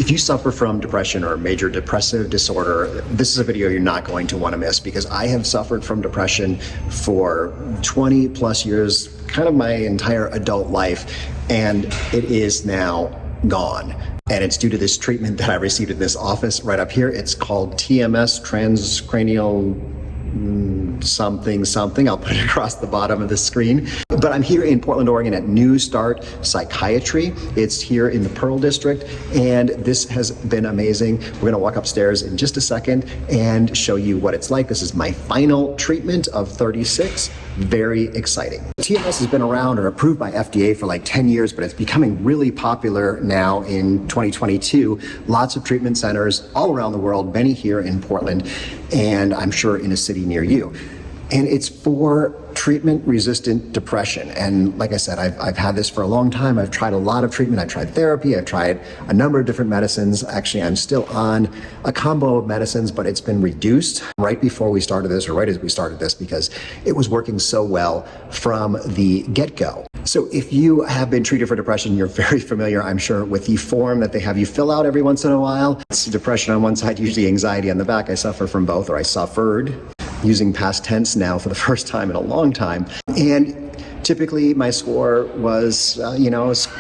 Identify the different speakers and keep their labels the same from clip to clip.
Speaker 1: If you suffer from depression or major depressive disorder, this is a video you're not going to want to miss, because I have suffered from depression for 20 plus years, kind of my entire adult life, and it is now gone. And it's due to this treatment that I received in this office right up here. It's called TMS, Transcranial something. I'll put it across the bottom of the screen. But I'm here in Portland, Oregon at New Start Psychiatry. It's here in the Pearl District, and this has been amazing. We're going to walk upstairs in just a second and show you what it's like. This is my final treatment of 36. Very exciting. TMS has been around or approved by FDA for like 10 years, but it's becoming really popular now in 2022. Lots of treatment centers all around the world, many here in Portland, and I'm sure in a city near you. And it's for treatment-resistant depression. And like I said, I've had this for a long time. I've tried a lot of treatment. I've tried therapy. I've tried a number of different medicines. Actually, I'm still on a combo of medicines, but it's been reduced right before we started this, or right as we started this, because it was working so well from the get-go. So if you have been treated for depression, you're very familiar, I'm sure, with the form that they have you fill out every once in a while. It's depression on one side, usually anxiety on the back. I suffer from both, or I suffered, using past tense now for the first time in a long time. And typically my score was,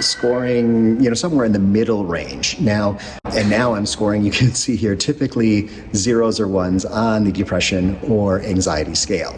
Speaker 1: scoring, somewhere in the middle range. Now I'm scoring, you can see here, typically 0s or 1s on the depression or anxiety scale.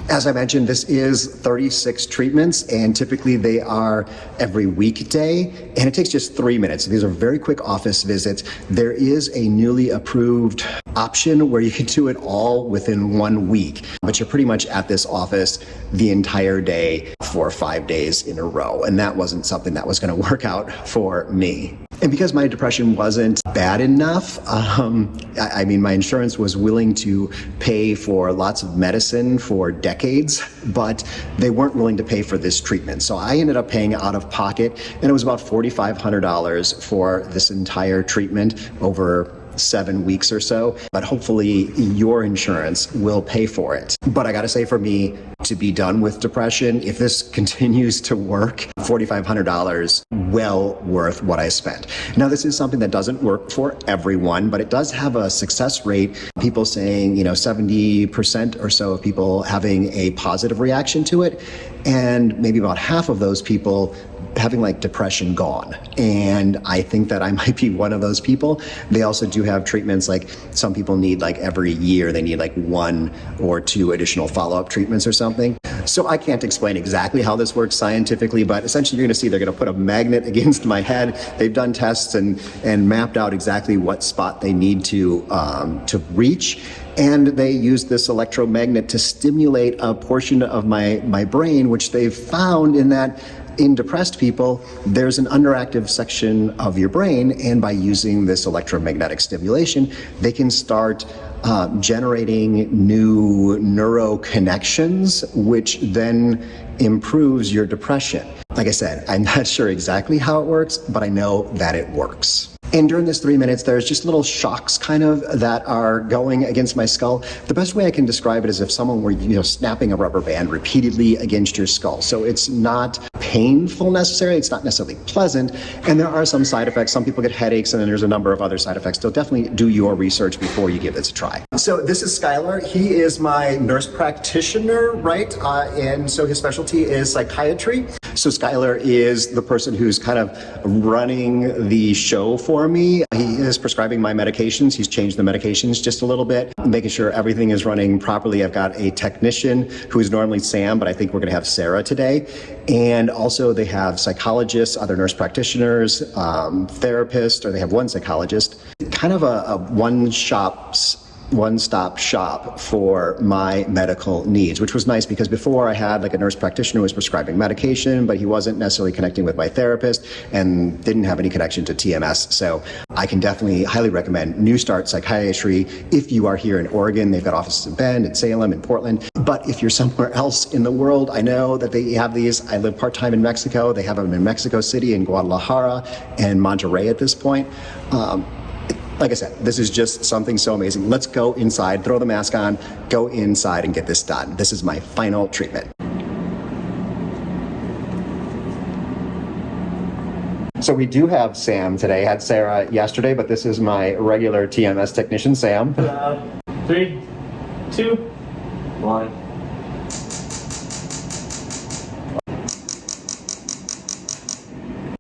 Speaker 1: As I mentioned, this is 36 treatments, and typically they are every weekday, and it takes just 3 minutes. So these are very quick office visits. There is a newly approved option where you can do it all within 1 week, but you're pretty much at this office the entire day for 5 days in a row, and that wasn't something that was going to work out for me. And because my depression wasn't bad enough, my insurance was willing to pay for lots of medicine for decades, but they weren't willing to pay for this treatment. So I ended up paying out of pocket, and it was about $4,500 for this entire treatment over 7 weeks or so, but hopefully your insurance will pay for it. But I gotta say, for me to be done with depression, if this continues to work, $4,500, well worth what I spent. Now, this is something that doesn't work for everyone, but it does have a success rate. People saying, 70% or so of people having a positive reaction to it, and maybe about half of those people having like depression gone. And I think that I might be one of those people. They also do have treatments, like some people need like every year, they need like 1 or 2 additional follow-up treatments or something. So I can't explain exactly how this works scientifically, but essentially you're gonna see they're gonna put a magnet against my head. They've done tests and mapped out exactly what spot they need to reach. And they use this electromagnet to stimulate a portion of my brain, which they've found in depressed people, there's an underactive section of your brain, and by using this electromagnetic stimulation, they can start generating new neuroconnections, which then improves your depression. Like I said, I'm not sure exactly how it works, but I know that it works. And during this 3 minutes, there's just little shocks kind of that are going against my skull. The best way I can describe it is if someone were, snapping a rubber band repeatedly against your skull. So it's not painful necessarily, it's not necessarily pleasant, and there are some side effects. Some people get headaches, and then there's a number of other side effects. So definitely do your research before you give this a try. So this is Skylar. He is my nurse practitioner, right? And so his specialty is psychiatry. So Skylar is the person who's kind of running the show for me. He is prescribing my medications. He's changed the medications just a little bit, making sure everything is running properly. I've got a technician who is normally Sam, but I think we're going to have Sarah today. And also they have psychologists, other nurse practitioners, therapists, or they have one psychologist. Kind of a one-stop shop for my medical needs, which was nice because before I had like a nurse practitioner who was prescribing medication, but he wasn't necessarily connecting with my therapist and didn't have any connection to TMS. So I can definitely highly recommend New Start Psychiatry if you are here in Oregon. They've got offices in Bend, in Salem, in Portland. But if you're somewhere else in the world, I know that they have these. I live part-time in Mexico. They have them in Mexico City, in Guadalajara, and Monterrey at this point. Like I said, this is just something so amazing. Let's go inside, throw the mask on, go inside and get this done. This is my final treatment. So we do have Sam today. Had Sarah yesterday, but this is my regular TMS technician, Sam.
Speaker 2: 3, 2, 1.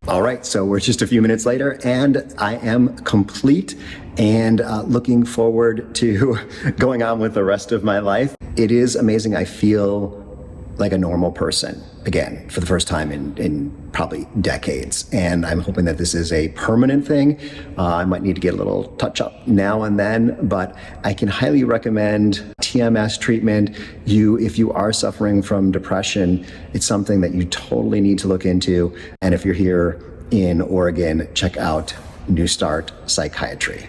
Speaker 1: All right, so we're just a few minutes later, and I am complete and looking forward to going on with the rest of my life. It is amazing. I feel like a normal person again for the first time in probably decades. And I'm hoping that this is a permanent thing. I might need to get a little touch up now and then, but I can highly recommend TMS treatment. If you are suffering from depression, it's something that you totally need to look into. And if you're here in Oregon, check out New Start Psychiatry.